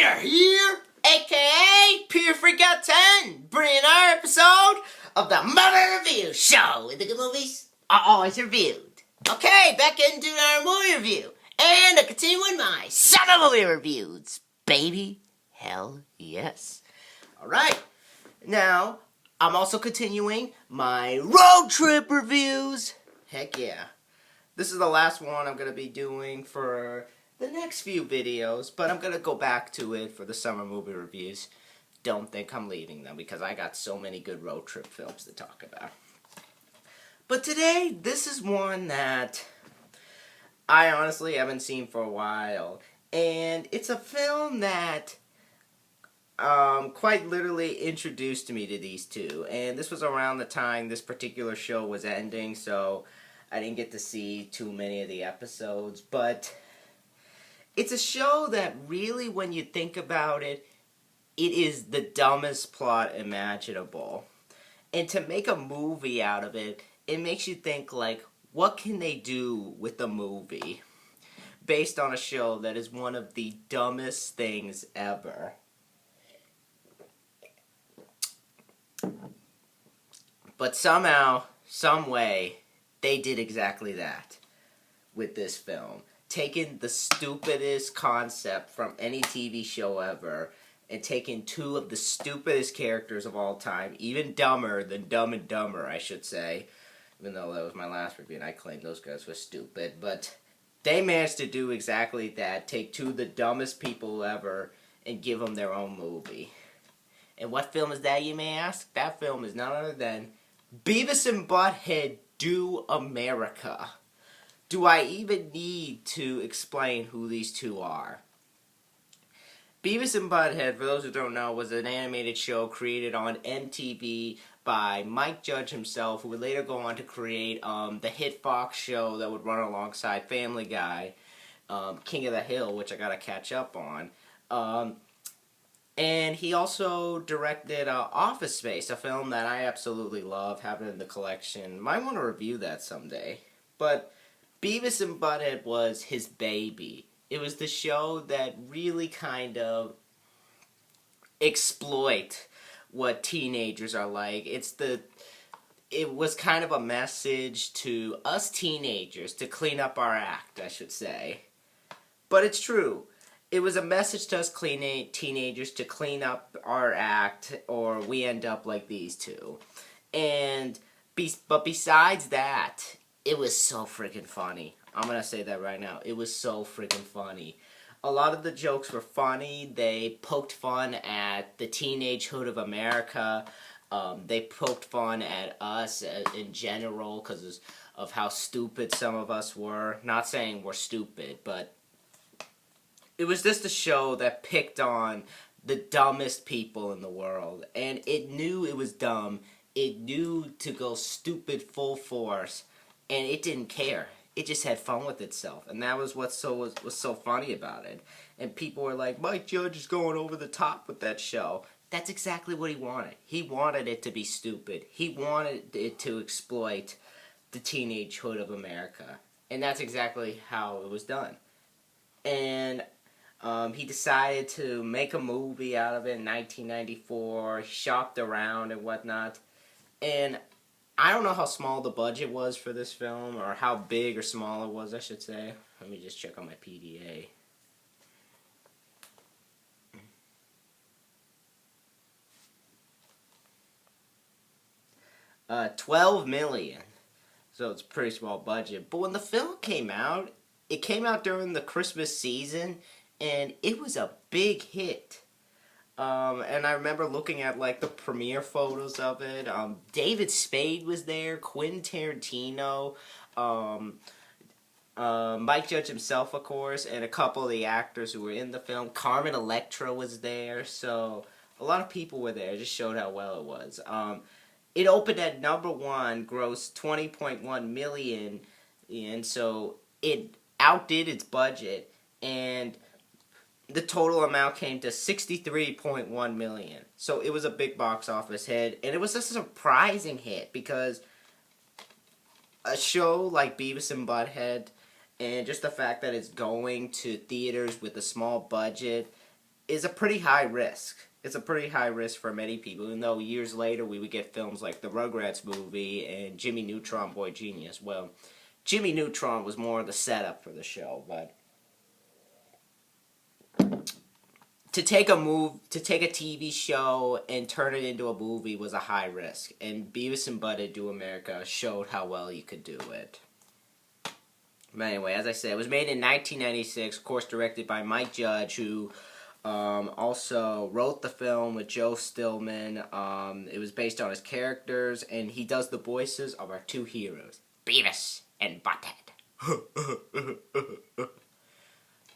Peter here, aka Peter Freakout 10, bringing our episode of the Movie Review Show, where the good movies are always reviewed. Okay, back into our movie review, and I continue with my summer movie reviews, baby. Hell yes. Alright, now I'm also continuing my road trip reviews. Heck yeah. This is the last one I'm going to be doing for the next few videos, but I'm going to go back to it for the summer movie reviews. Don't think I'm leaving them because I got so many good road trip films to talk about. But today, this is one that I honestly haven't seen for a while. And it's a film that quite literally introduced me to these two. And this was around the time this particular show was ending, so I didn't get to see too many of the episodes. But it's a show that really, when you think about it, it is the dumbest plot imaginable. And to make a movie out of it, it makes you think, like, what can they do with a movie based on a show that is one of the dumbest things ever? But somehow, some way, they did exactly that with this film. Taking the stupidest concept from any TV show ever and taking two of the stupidest characters of all time, even dumber than Dumb and Dumber, I should say, even though that was my last review and I claimed those guys were stupid, but they managed to do exactly that, take two of the dumbest people ever and give them their own movie. And what film is that, you may ask? That film is none other than Beavis and Butthead Do America. Do I even need to explain who these two are? Beavis and Butthead, for those who don't know, was an animated show created on MTV by Mike Judge himself, who would later go on to create the hit Fox show that would run alongside Family Guy, King of the Hill, which I gotta catch up on. And he also directed Office Space, a film that I absolutely love, have it in the collection. Might want to review that someday. But Beavis and Butthead was his baby. It was the show that really kind of exploit what teenagers are like. It was kind of a message to us teenagers to clean up our act, I should say. But it's true. It was a message to us teenagers to clean up our act, or we end up like these two. But besides that, it was so freaking funny. I'm gonna say that right now. It was so freaking funny. A lot of the jokes were funny. They poked fun at the teenagehood of America. They poked fun at us in general because of how stupid some of us were. Not saying we're stupid, but it was just a show that picked on the dumbest people in the world. And it knew it was dumb. It knew to go stupid full force. And it didn't care. It just had fun with itself. And that was what was so funny about it. And people were like, Mike Judge is going over the top with that show. That's exactly what he wanted. He wanted it to be stupid. He wanted it to exploit the teenagehood of America. And that's exactly how it was done. And he decided to make a movie out of it in 1994. He shopped around and whatnot. And I don't know how small the budget was for this film, or how big or small it was, I should say. Let me just check on my PDA. $12 million. So it's a pretty small budget. But when the film came out, it came out during the Christmas season, and it was a big hit. And I remember looking at, like, the premiere photos of it. David Spade was there, Quentin Tarantino, Mike Judge himself, of course, and a couple of the actors who were in the film. Carmen Electra was there, so a lot of people were there. It just showed how well it was. It opened at #1, grossed $20.1 million, and so it outdid its budget, and the total amount came to $63.1 million. So it was a big box office hit, and it was a surprising hit because a show like Beavis and Butthead, and just the fact that it's going to theaters with a small budget, is a pretty high risk. It's a pretty high risk for many people, even though years later we would get films like the Rugrats movie and Jimmy Neutron Boy Genius. Well, Jimmy Neutron was more the setup for the show, but to take a TV show and turn it into a movie was a high risk, and Beavis and Butthead Do America showed how well you could do it. But anyway, as I said, it was made in 1996, of course directed by Mike Judge, who also wrote the film with Joe Stillman. It was based on his characters, and he does the voices of our two heroes, Beavis and Butthead.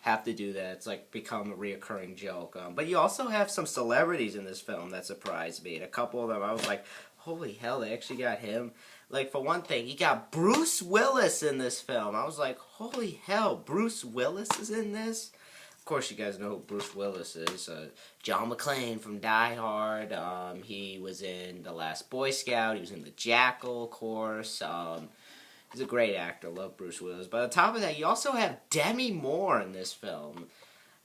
Have to do that. It's like become a reoccurring joke. But you also have some celebrities in this film that surprised me. And a couple of them, I was like, holy hell, they actually got him. Like, for one thing, you got Bruce Willis in this film. I was like, holy hell, Bruce Willis is in this? Of course, you guys know who Bruce Willis is. John McClane from Die Hard. He was in The Last Boy Scout. He was in The Jackal, of course. He's a great actor. Love Bruce Willis. But on top of that, you also have Demi Moore in this film,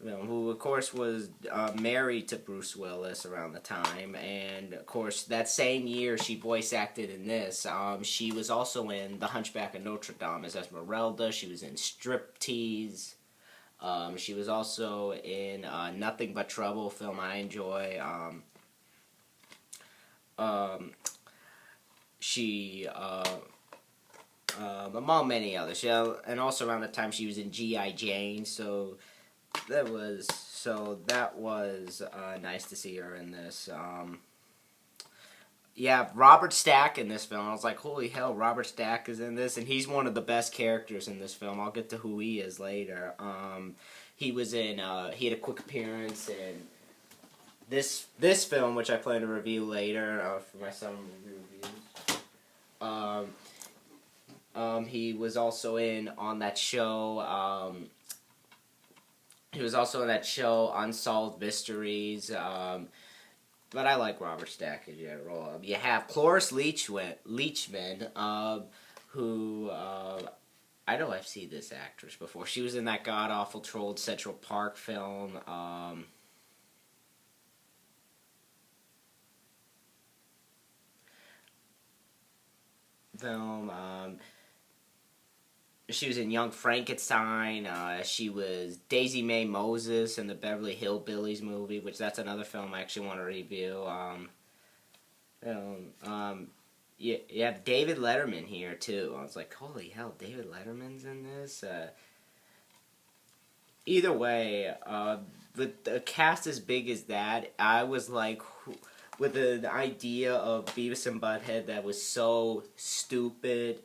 who, of course, was married to Bruce Willis around the time. And, of course, that same year she voice acted in this. She was also in The Hunchback of Notre Dame as Esmeralda. She was in Striptease. She was also in Nothing But Trouble, a film I enjoy. Among many others. And also around the time she was in G.I. Jane, so that was nice to see her in this. Yeah, Robert Stack in this film. I was like, holy hell, Robert Stack is in this, and he's one of the best characters in this film. I'll get to who he is later. He was in, he had a quick appearance in this film, which I plan to review later for my summer reviews. He was also on that show. He was also in that show Unsolved Mysteries. But I like Robert Stack in general. You have Cloris Leachman, who I know I've seen this actress before. She was in that god awful trolled Central Park film. She was in Young Frankenstein. She was Daisy Mae Moses in the Beverly Hillbillies movie, which that's another film I actually want to review. You have David Letterman here, too. I was like, holy hell, David Letterman's in this? Either way, with the cast as big as that, I was like, with an idea of Beavis and Butthead that was so stupid.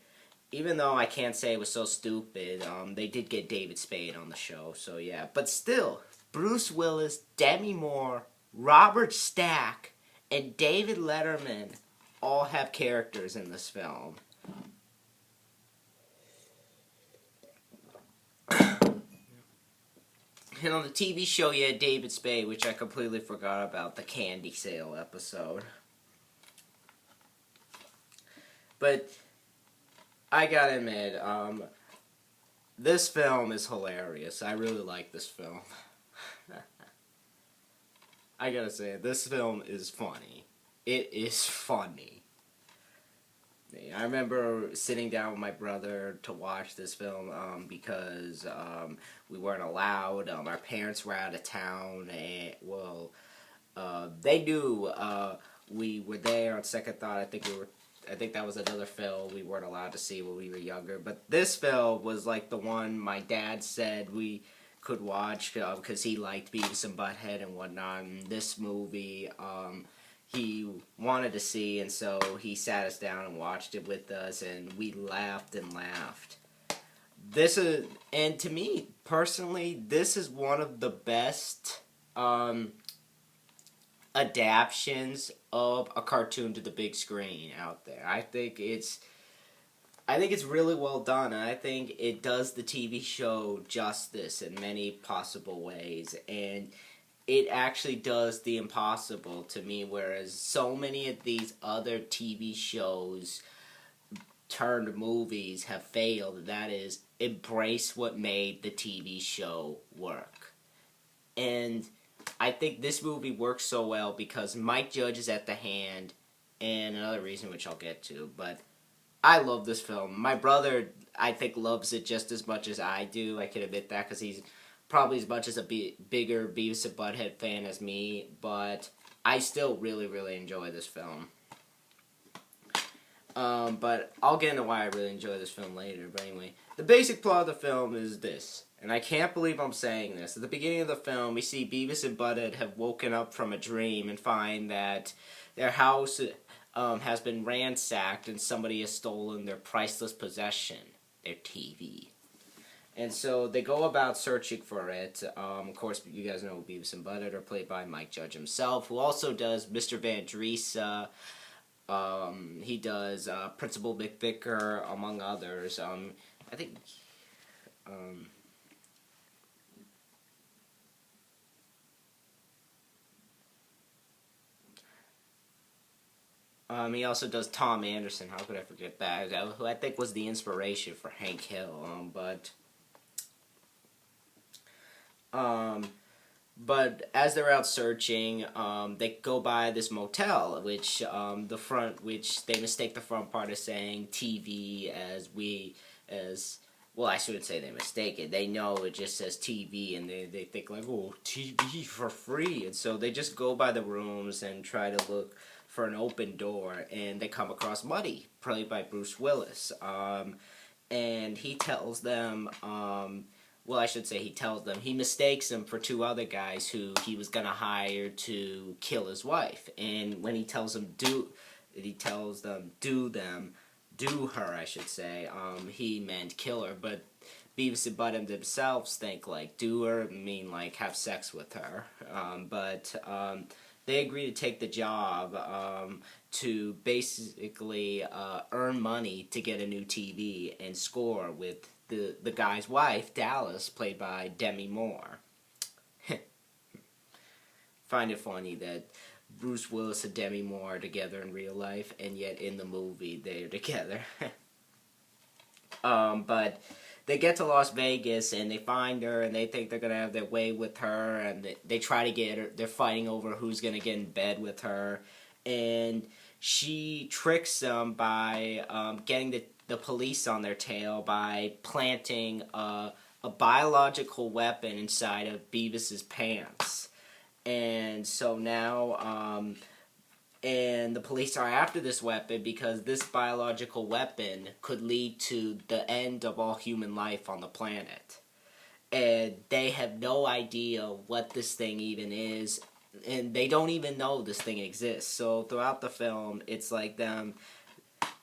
Even though I can't say it was so stupid, they did get David Spade on the show, so yeah. But still, Bruce Willis, Demi Moore, Robert Stack, and David Letterman all have characters in this film. And on the TV show, you had David Spade, which I completely forgot about, the candy sale episode. But I gotta admit, this film is hilarious. I really like this film. I gotta say, this film is funny. It is funny. I remember sitting down with my brother to watch this film because we weren't allowed. Our parents were out of town, and they knew we were there. On second thought, I think that was another film we weren't allowed to see when we were younger. But this film was like the one my dad said we could watch because he liked Beavis and Butthead and whatnot. And this movie he wanted to see, and so he sat us down and watched it with us, and we laughed and laughed. And to me, personally, this is one of the best adaptions of a cartoon to the big screen out there. I think it's really well done, and I think it does the TV show justice in many possible ways, and it actually does the impossible to me, whereas so many of these other TV shows turned movies have failed. That is, embrace what made the TV show work. And I think this movie works so well because Mike Judge is at the hand, and another reason which I'll get to, but I love this film. My brother, I think, loves it just as much as I do. I can admit that because he's probably as much as a bigger Beavis and Butthead fan as me, but I still really, really enjoy this film. But I'll get into why I really enjoy this film later. But anyway, the basic plot of the film is this, and I can't believe I'm saying this. At the beginning of the film, we see Beavis and Butthead have woken up from a dream and find that their house has been ransacked and somebody has stolen their priceless possession, their TV. And so they go about searching for it. Of course, you guys know Beavis and Butthead are played by Mike Judge himself, who also does Mr. Van Driessen. He does Principal McVicker, among others. I think... he also does Tom Anderson. How could I forget that? Who I think was the inspiration for Hank Hill. But as they're out searching, they go by this motel, which they mistake the front part as saying TV well, I shouldn't say they mistake it. They know it just says TV, and they think like, oh, TV for free, and so they just go by the rooms and try to look for an open door, and they come across Muddy, played by Bruce Willis, and he tells them. Well, I should say he tells them. He mistakes them for two other guys who he was gonna hire to kill his wife. And when he tells them do her, I should say. He meant kill her, but Beavis and Butthead themselves think like do her, mean like have sex with her. But they agree to take the job to basically earn money to get a new TV and score with the guy's wife, Dallas, played by Demi Moore. Find it funny that Bruce Willis and Demi Moore are together in real life, and yet in the movie they're together. But they get to Las Vegas, and they find her, and they think they're going to have their way with her, and they try to get her. They're fighting over who's going to get in bed with her, and she tricks them by getting the police on their tail by planting a biological weapon inside of Beavis's pants. And so now, and the police are after this weapon because this biological weapon could lead to the end of all human life on the planet. And they have no idea what this thing even is, and they don't even know this thing exists. So throughout the film, it's like them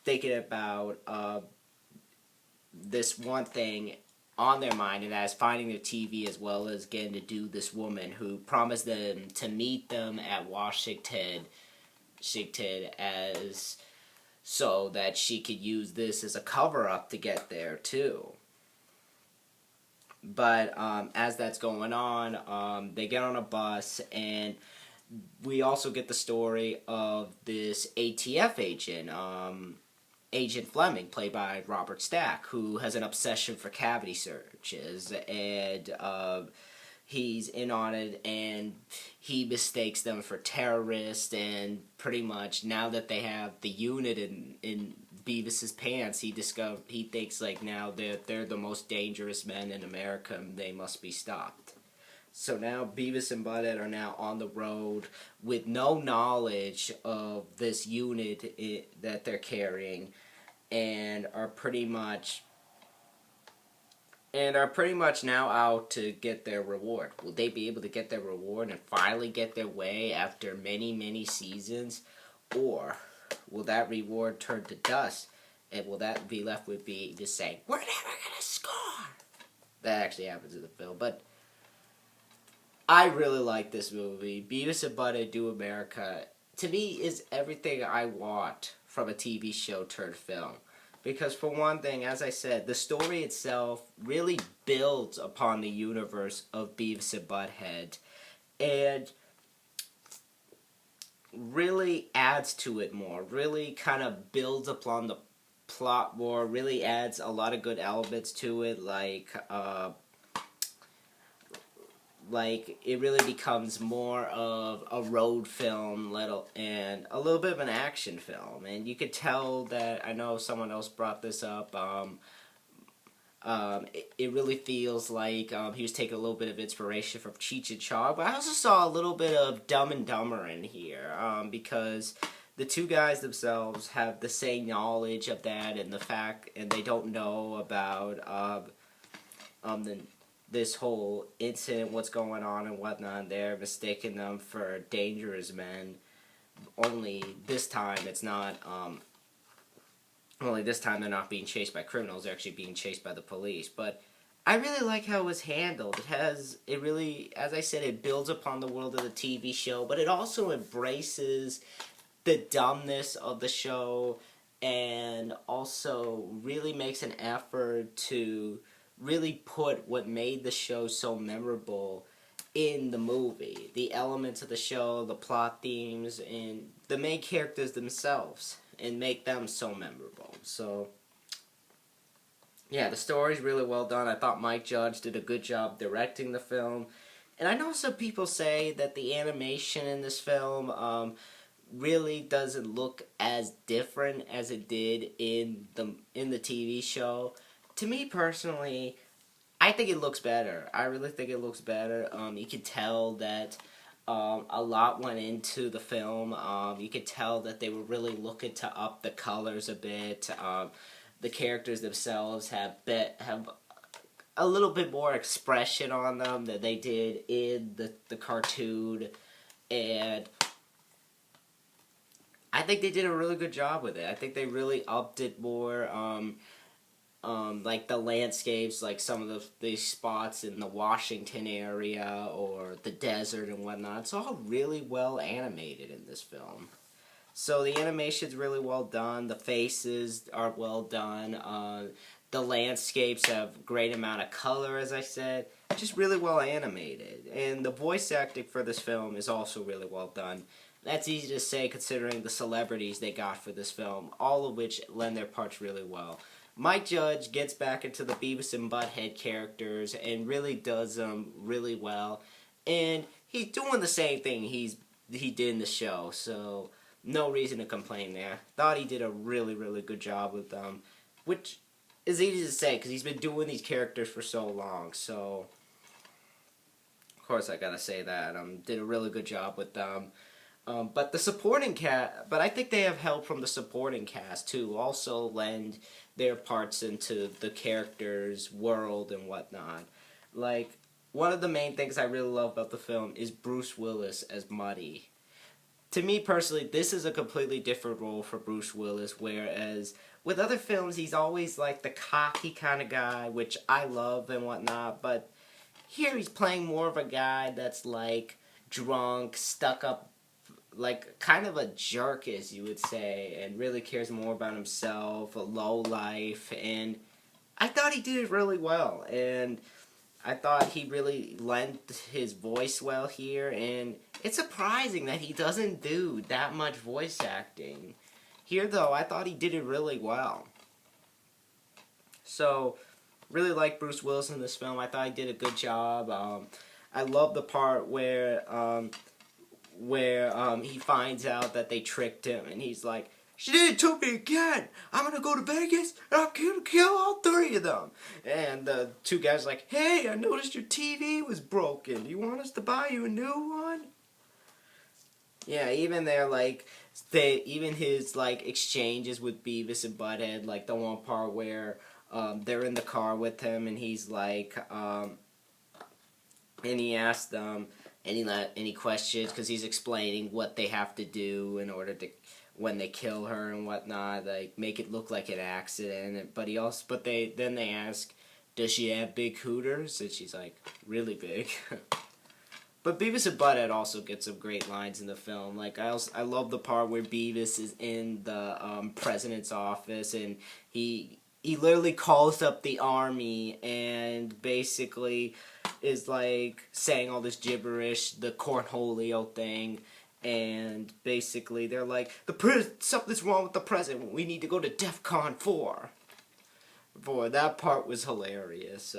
thinking about this one thing on their mind, and that is finding their TV as well as getting to do this woman who promised them to meet them at Washington as so that she could use this as a cover-up to get there too. But as that's going on, they get on a bus, and we also get the story of this ATF agent, Agent Fleming, played by Robert Stack, who has an obsession for cavity searches, and he's in on it, and he mistakes them for terrorists, and pretty much now that they have the unit in Beavis's pants, he thinks like now they're the most dangerous men in America, and they must be stopped. So now Beavis and Butthead are now on the road with no knowledge of this unit that they're carrying, and are pretty much now out to get their reward. Will they be able to get their reward and finally get their way after many, many seasons? Or will that reward turn to dust, and will that be left with just saying, we're never gonna score? That actually happens in the film, but I really like this movie. Beavis and Butthead Do America, to me, is everything I want from a TV show turned film. Because for one thing, as I said, the story itself really builds upon the universe of Beavis and Butthead, and really adds to it more, really kind of builds upon the plot more, really adds a lot of good elements to it, like like it really becomes more of a road film, and a little bit of an action film. And you could tell that, I know someone else brought this up. It really feels like he was taking a little bit of inspiration from Cheech and Chong, but I also saw a little bit of Dumb and Dumber in here, because the two guys themselves have the same knowledge of that, and the fact, and they don't know about this whole incident, what's going on and whatnot. And they're mistaking them for dangerous men. Only this time it's not. Only this time they're not being chased by criminals, they're actually being chased by the police. But I really like how it was handled. It really, as I said, it builds upon the world of the TV show, but it also embraces the dumbness of the show, and also really makes an effort to really put what made the show so memorable in the movie. The elements of the show, the plot themes, and the main characters themselves, and make them so memorable. So, yeah, the story's really well done. I thought Mike Judge did a good job directing the film. And I know some people say that the animation in this film really doesn't look as different as it did in the TV show. To me personally, I think it looks better. I really think it looks better. You can tell that a lot went into the film. You could tell that they were really looking to up the colors a bit. The characters themselves have a little bit more expression on them than they did in the cartoon, and I think they did a really good job with it. I think they really upped it more. Like the landscapes, like some of these spots in the Washington area or the desert and whatnot. It's all really well animated in this film. So the animation's really well done. The faces are well done. The landscapes have a great amount of color, as I said. Just really well animated. And the voice acting for this film is also really well done. That's easy to say considering the celebrities they got for this film, all of which lend their parts really well. Mike Judge gets back into the Beavis and Butthead characters and really does them really well. And he's doing the same thing he did in the show, so no reason to complain there. Thought he did a really, really good job with them, which is easy to say because he's been doing these characters for so long. So, of course, I gotta say that. Did a really good job with them. But the supporting cast, but I think they have help from the supporting cast too. Also lend their parts into the characters' world and whatnot. Like, one of the main things I really love about the film is Bruce Willis as Muddy. To me personally, this is a completely different role for Bruce Willis, whereas with other films he's always like the cocky kind of guy, which I love and whatnot, but here he's playing more of a guy that's like drunk, stuck up, like kind of a jerk, as you would say, and really cares more about himself, a low life, and I thought he did it really well, and I thought he really lent his voice well here, and it's surprising that he doesn't do that much voice acting. Here, though, I thought he did it really well. So, really like Bruce Willis in this film. I thought he did a good job. I love the part where he finds out that they tricked him, and he's like, "She did it to me again! I'm gonna go to Vegas, and I'm gonna kill all three of them!" And the two guys are like, "Hey, I noticed your TV was broken. Do you want us to buy you a new one?" Yeah, even even his, like, exchanges with Beavis and Butthead, like the one part where, they're in the car with him, and he's like, and he asked them, any questions, because he's explaining what they have to do in order to, when they kill her and whatnot, like make it look like an accident. But then they ask, "Does she have big hooters?" And she's like, "Really big." But Beavis and Butthead also get some great lines in the film. Like I love the part where Beavis is in the president's office, and he literally calls up the army and basically is like saying all this gibberish, the cornholio thing, and basically they're like, something's wrong with the president, we need to go to DEFCON 4. Boy, that part was hilarious.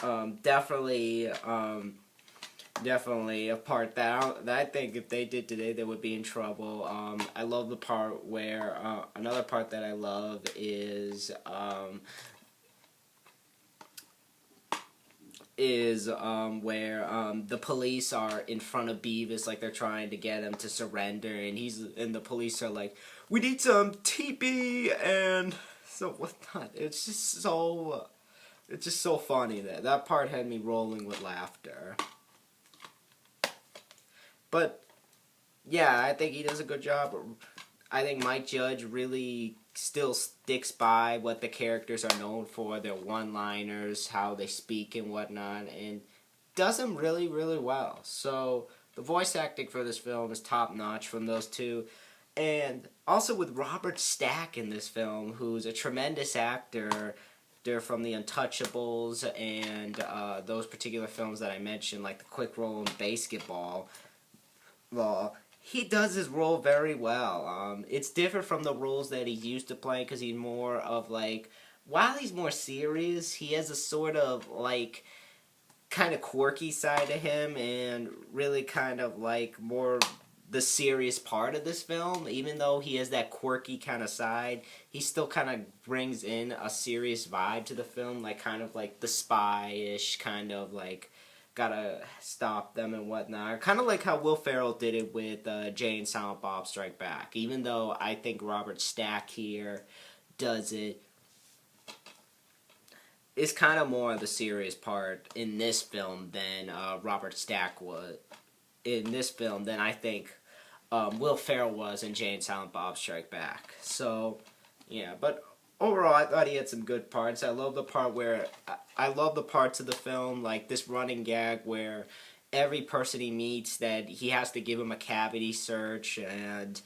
Definitely, definitely a part that I think if they did today, they would be in trouble. I love the part where, another part that I love is where the police are in front of Beavis, like they're trying to get him to surrender, and the police are like, "We need some TP," and so whatnot. It's just so funny that part had me rolling with laughter. But yeah, I think he does a good job. I think Mike Judge really still sticks by what the characters are known for, their one-liners, how they speak and whatnot, and does them really, really well. So the voice acting for this film is top-notch from those two. And also with Robert Stack in this film, who's a tremendous actor. They're from The Untouchables and those particular films that I mentioned, like The Quick Roll and Basketball. Well, he does his role very well. It's different from the roles that he's used to playing because he's more of like, while he's more serious, he has a sort of like kind of quirky side to him and really kind of like more the serious part of this film. Even though he has that quirky kind of side, he still kind of brings in a serious vibe to the film, like kind of like the spy-ish kind of like gotta stop them and whatnot. Kind of like how Will Ferrell did it with Jay and Silent Bob Strike Back. Even though I think Robert Stack here does it, it's kind of more of the serious part in this film than Robert Stack was in this film than I think Will Ferrell was in Jay and Silent Bob Strike Back. So, yeah, but overall, I thought he had some good parts. I love the parts of the film, like this running gag where every person he meets that he has to give him a cavity search, and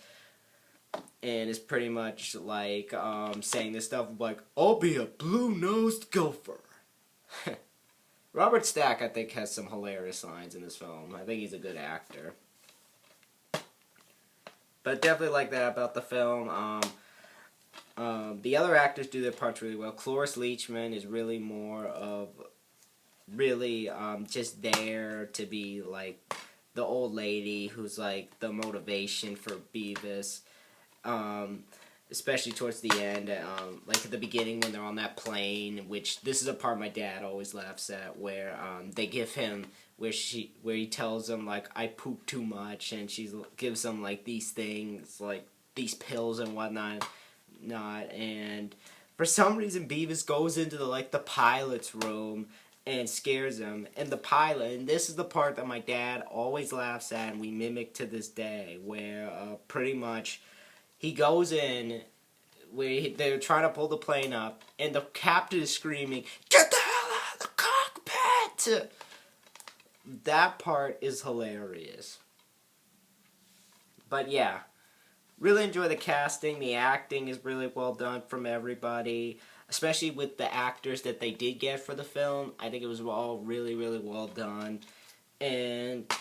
it's pretty much like saying this stuff like, "I'll be a blue-nosed gopher." Robert Stack, I think, has some hilarious lines in this film. I think he's a good actor. But definitely like that about the film. The other actors do their parts really well. Cloris Leachman is really more of just there to be like the old lady who's like the motivation for Beavis, especially towards the end, like at the beginning when they're on that plane, which this is a part my dad always laughs at, where they give him where he tells him like, "I poop too much," and she gives him like these things, like these pills and whatnot. And for some reason Beavis goes into the pilot's room and scares him, and the pilot, and this is the part that my dad always laughs at and we mimic to this day, where pretty much he goes in where they're trying to pull the plane up and the captain is screaming, "Get the hell out of the cockpit!" That part is hilarious. But yeah, really enjoy the casting. The acting is really well done from everybody, especially with the actors that they did get for the film. I think it was all really, really well done. And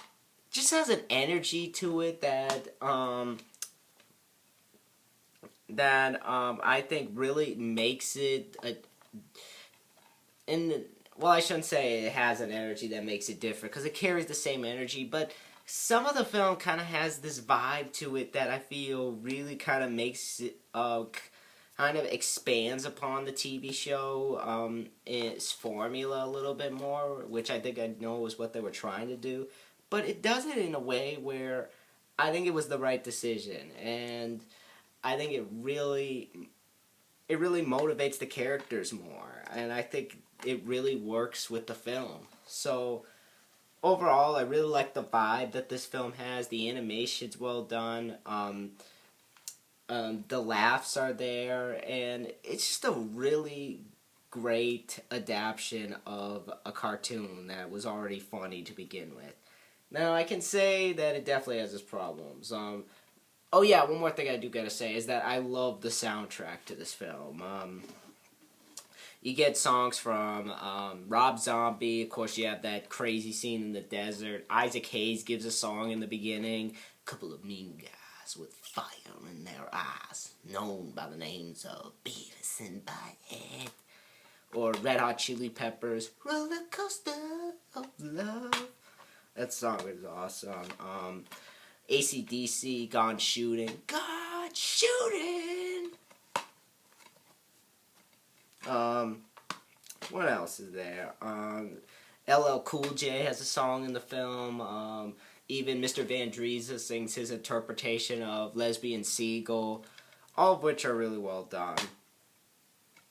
just has an energy to it that I think really makes it well, I shouldn't say it has an energy that makes it different, because it carries the same energy, but some of the film kind of has this vibe to it that I feel really kind of makes it, kind of expands upon the TV show, its formula a little bit more, which I think I know is what they were trying to do, but it does it in a way where I think it was the right decision, and I think it really motivates the characters more, and I think it really works with the film. So overall, I really like the vibe that this film has. The animation's well done. The laughs are there, and it's just a really great adaptation of a cartoon that was already funny to begin with. Now, I can say that it definitely has its problems. Oh yeah, one more thing I do gotta say is that I love the soundtrack to this film. You get songs from Rob Zombie. Of course, you have that crazy scene in the desert. Isaac Hayes gives a song in the beginning. A couple of mean guys with fire in their eyes, known by the names of Beavis and Butthead. Or Red Hot Chili Peppers, Roller Coaster of Love. That song is awesome. AC/DC, Gone Shooting. Gone Shooting! What else is there? LL Cool J has a song in the film. Even Mr. Van Driesa sings his interpretation of Lesbian Seagull. All of which are really well done.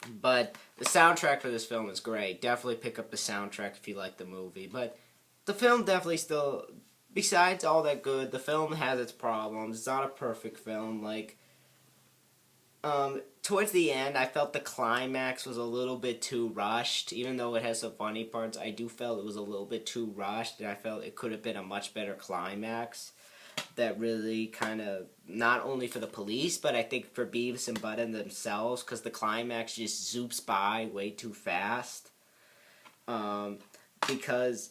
But the soundtrack for this film is great. Definitely pick up the soundtrack if you like the movie. But the film definitely still, besides all that good, the film has its problems. It's not a perfect film. Like, towards the end, I felt the climax was a little bit too rushed. Even though it has some funny parts, I do felt it was a little bit too rushed. And I felt it could have been a much better climax. That really kind of, not only for the police, but I think for Beavis and Butthead themselves, because the climax just zoops by way too fast. Because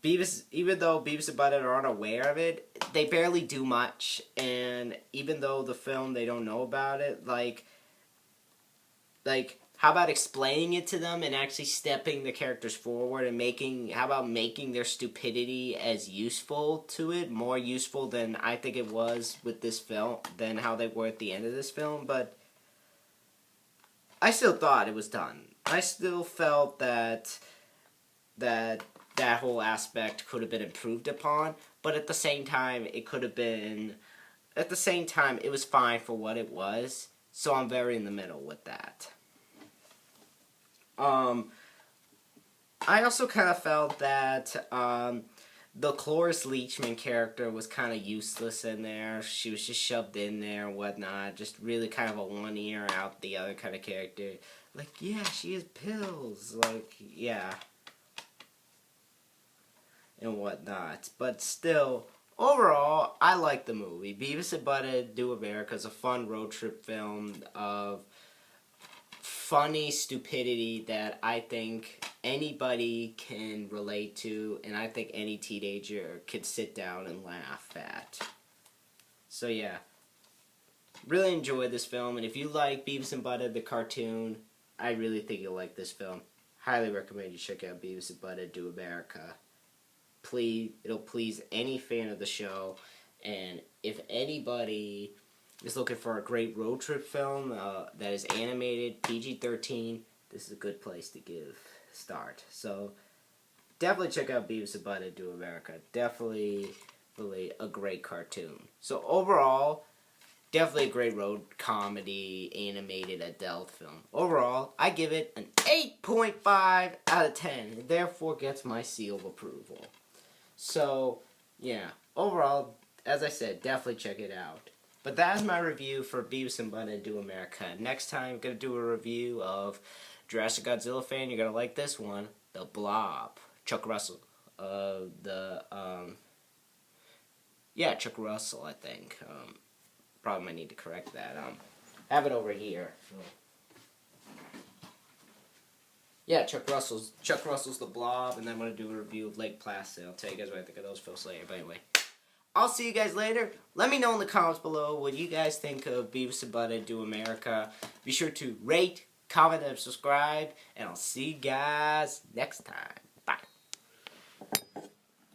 even though Beavis and Butthead are unaware of it, they barely do much, and even though the film, they don't know about it, like, how about explaining it to them and actually stepping the characters forward and how about making their stupidity as useful to it, more useful than I think it was with this film, than how they were at the end of this film, but I still thought it was done. I still felt that whole aspect could have been improved upon, but at the same time, it was fine for what it was, so I'm very in the middle with that. I also kind of felt that the Cloris Leachman character was kind of useless in there. She was just shoved in there and whatnot. Just really kind of a one ear out the other kind of character. Like, yeah, she has pills. Like, yeah. And whatnot. But still, overall, I like the movie. Beavis and Butthead Do America is a fun road trip film of funny stupidity that I think anybody can relate to, and I think any teenager could sit down and laugh at. So yeah, really enjoyed this film, and if you like Beavis and Butthead the cartoon, I really think you'll like this film. Highly recommend you check out Beavis and Butthead Do America. It'll please any fan of the show, and if anybody is looking for a great road trip film that is animated, PG-13, this is a good place to start. So, definitely check out Beavis and Butthead Do America. Definitely, really a great cartoon. So, overall, definitely a great road comedy, animated adult film. Overall, I give it an 8.5 out of 10, and therefore gets my seal of approval. So, yeah, overall, as I said, definitely check it out. But that is my review for Beavis and Butthead Do America. Next time, I'm going to do a review of Jurassic Godzilla fan. You're going to like this one, The Blob. Chuck Russell. Chuck Russell, I think. Probably might need to correct that. Have it over here. Yeah, Chuck Russell's The Blob, and then I'm going to do a review of Lake Placid. I'll tell you guys what I think of those films later. But anyway, I'll see you guys later. Let me know in the comments below what you guys think of Beavis and Butthead Do America. Be sure to rate, comment, and subscribe, and I'll see you guys next time.